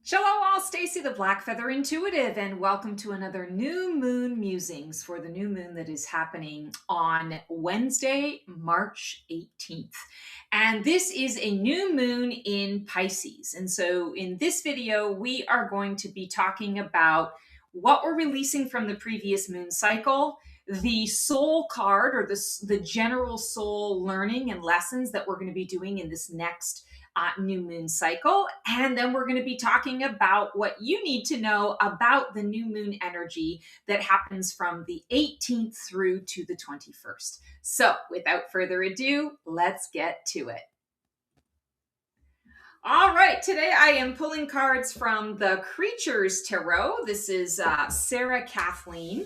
Shalom all, Stacey the Black Feather Intuitive, and welcome to another New Moon Musings for the new moon that is happening on Wednesday, March 18th. And this is a new moon in Pisces. And so in this video, we are going to be talking about what we're releasing from the previous moon cycle, the soul card or the general soul learning and lessons that we're going to be doing in this next new moon cycle. And then we're going to be talking about what you need to know about the new moon energy that happens from the 18th through to the 21st. So without further ado, let's get to it. All right, today I am pulling cards from the Creatures Tarot. This is Sarah Kathleen.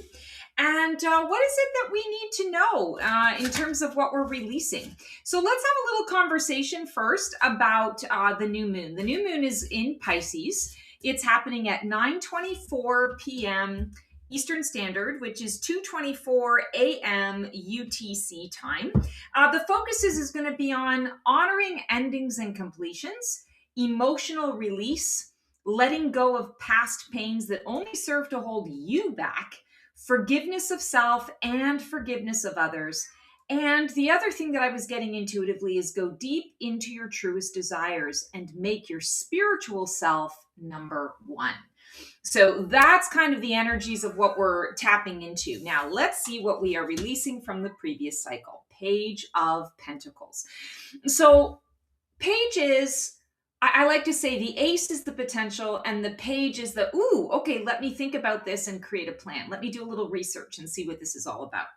And what is it that we need to know in terms of what we're releasing? So let's have a little conversation first about the new moon. The new moon is in Pisces. It's happening at 9:24 p.m. Eastern Standard, which is 2:24 a.m. UTC time. The focus is going to be on honoring endings and completions, emotional release, letting go of past pains that only serve to hold you back, forgiveness of self and forgiveness of others. And the other thing that I was getting intuitively is go deep into your truest desires and make your spiritual self number one. So that's kind of the energies of what we're tapping into. Now, let's see what we are releasing from the previous cycle. Page of Pentacles. So, page is, I like to say the ace is the potential and the page is the, ooh, okay, let me think about this and create a plan. Let me do a little research and see what this is all about.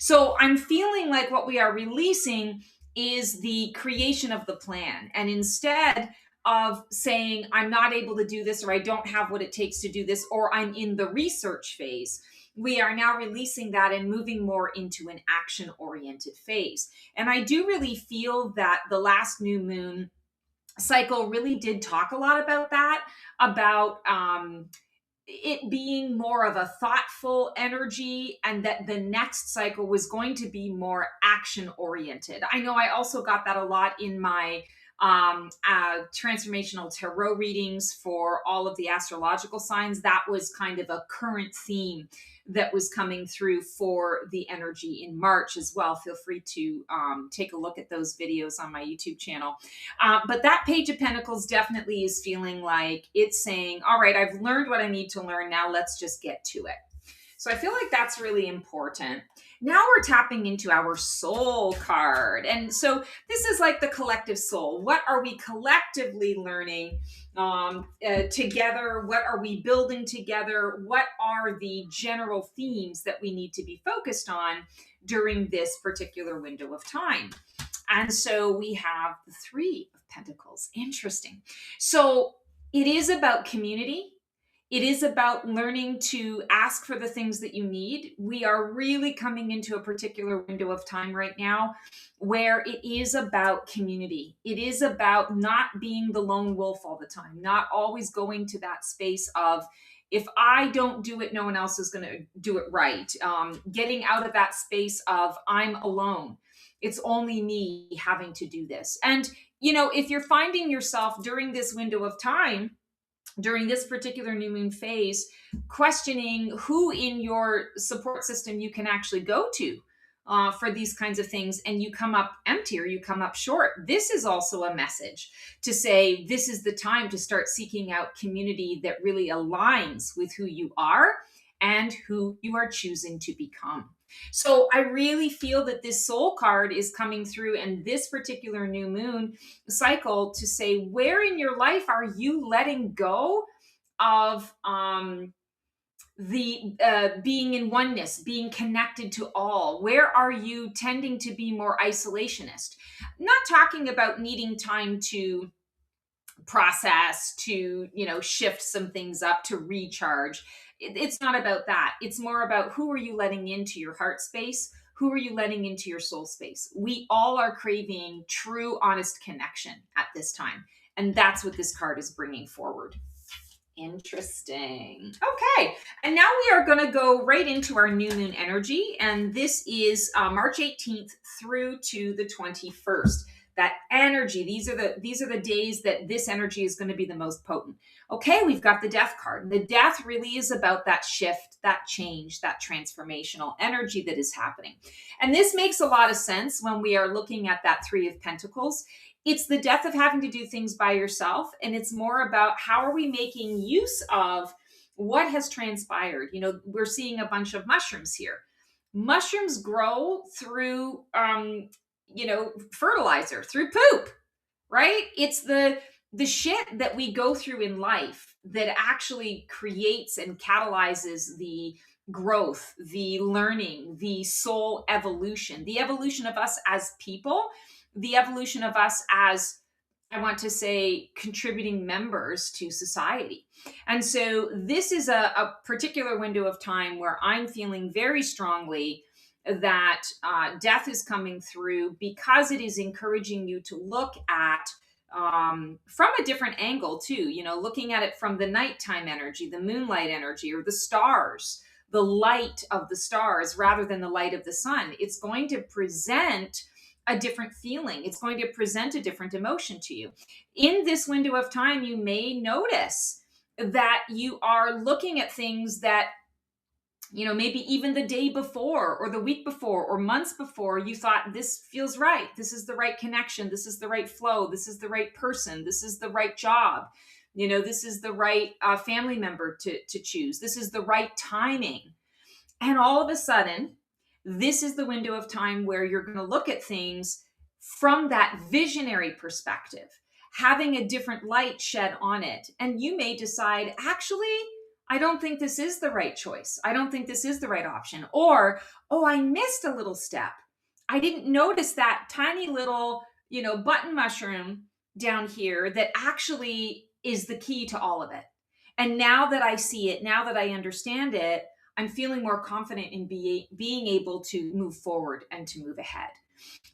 So I'm feeling like what we are releasing is the creation of the plan. And instead of saying, I'm not able to do this, or I don't have what it takes to do this, or I'm in the research phase, we are now releasing that and moving more into an action-oriented phase. And I do really feel that the last new moon cycle really did talk a lot about that, about it being more of a thoughtful energy, and that the next cycle was going to be more action oriented. I know I also got that a lot in my transformational tarot readings for all of the astrological signs. That was kind of a current theme that was coming through for the energy in March as well. Feel free to take a look at those videos on my YouTube channel. But that Page of Pentacles definitely is feeling like it's saying, all right, I've learned what I need to learn. Now let's just get to it. So I feel like that's really important. Now we're tapping into our soul card. And so this is like the collective soul. What are we collectively learning together? What are we building together? What are the general themes that we need to be focused on during this particular window of time? And so we have the Three of Pentacles. Interesting. So it is about community. It is about learning to ask for the things that you need. We are really coming into a particular window of time right now where it is about community. It is about not being the lone wolf all the time, not always going to that space of, if I don't do it, no one else is going to do it right. Getting out of that space of, I'm alone. It's only me having to do this. And, you know, if you're finding yourself during this window of time, during this particular new moon phase, questioning who in your support system you can actually go to for these kinds of things, and you come up empty or you come up short, this is also a message to say this is the time to start seeking out community that really aligns with who you are and who you are choosing to become. So I really feel that this soul card is coming through and this particular new moon cycle to say, where in your life are you letting go of the being in oneness, being connected to all? Where are you tending to be more isolationist? Not talking about needing time to process, to, you know, shift some things up, to recharge. It's not about that. It's more about, who are you letting into your heart space? Who are you letting into your soul space? We all are craving true, honest connection at this time. And that's what this card is bringing forward. Interesting. Okay. And now we are going to go right into our new moon energy. And this is March 18th through to the 21st. that energy. These are the days that this energy is going to be the most potent. Okay, we've got the death card. The death really is about that shift, that change, that transformational energy that is happening. And this makes a lot of sense when we are looking at that Three of Pentacles. It's the death of having to do things by yourself, and it's more about how are we making use of what has transpired. You know, we're seeing a bunch of mushrooms here. Mushrooms grow through fertilizer, through poop, right? It's the shit that we go through in life that actually creates and catalyzes the growth, the learning, the soul evolution, the evolution of us as people, the evolution of us as, I want to say, contributing members to society. And so this is a particular window of time where I'm feeling very strongly that death is coming through, because it is encouraging you to look at from a different angle too, you know, looking at it from the nighttime energy, the moonlight energy, or the stars, the light of the stars rather than the light of the sun. It's going to present a different feeling. It's going to present a different emotion to you. In this window of time, you may notice that you are looking at things that, you know, maybe even the day before or the week before or months before, you thought, this feels right. This is the right connection. This is the right flow. This is the right person. This is the right job. You know, this is the right family member to choose. This is the right timing. And all of a sudden, this is the window of time where you're going to look at things from that visionary perspective, having a different light shed on it. And you may decide, actually, I don't think this is the right choice. I don't think this is the right option. Or, oh, I missed a little step. I didn't notice that tiny little, you know, button mushroom down here that actually is the key to all of it. And now that I see it, now that I understand it, I'm feeling more confident in being able to move forward and to move ahead.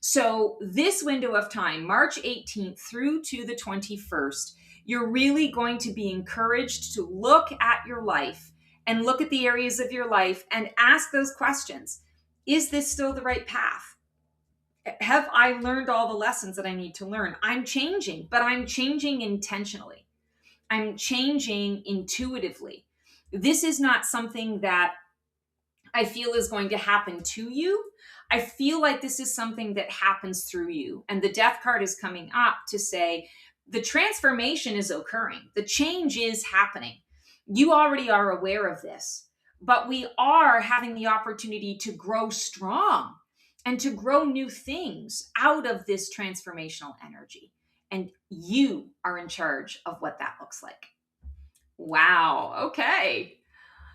So this window of time, March 18th through to the 21st, you're really going to be encouraged to look at your life and look at the areas of your life and ask those questions. Is this still the right path? Have I learned all the lessons that I need to learn? I'm changing, but I'm changing intentionally. I'm changing intuitively. This is not something that I feel is going to happen to you. I feel like this is something that happens through you. And the death card is coming up to say the transformation is occurring. The change is happening. You already are aware of this, but we are having the opportunity to grow strong and to grow new things out of this transformational energy. And you are in charge of what that looks like. Wow. Okay.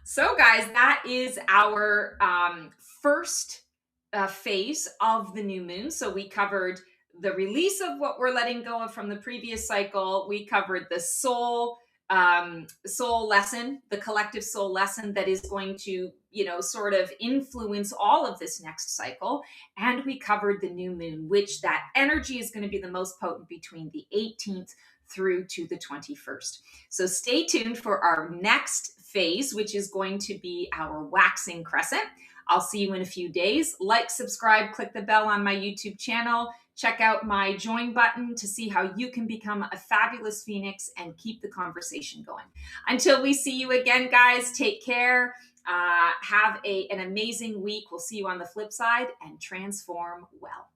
So, guys, that is our first phase of the new moon. So we covered the release of what we're letting go of from the previous cycle. We covered the soul lesson, the collective soul lesson that is going to, you know, sort of influence all of this next cycle. And we covered the new moon, which that energy is going to be the most potent between the 18th through to the 21st. So stay tuned for our next phase, which is going to be our waxing crescent. I'll see you in a few days. Like, subscribe, click the bell on my YouTube channel. Check out my join button to see how you can become a fabulous phoenix and keep the conversation going. Until we see you again, guys, take care. Have an amazing week. We'll see you on the flip side, and transform well.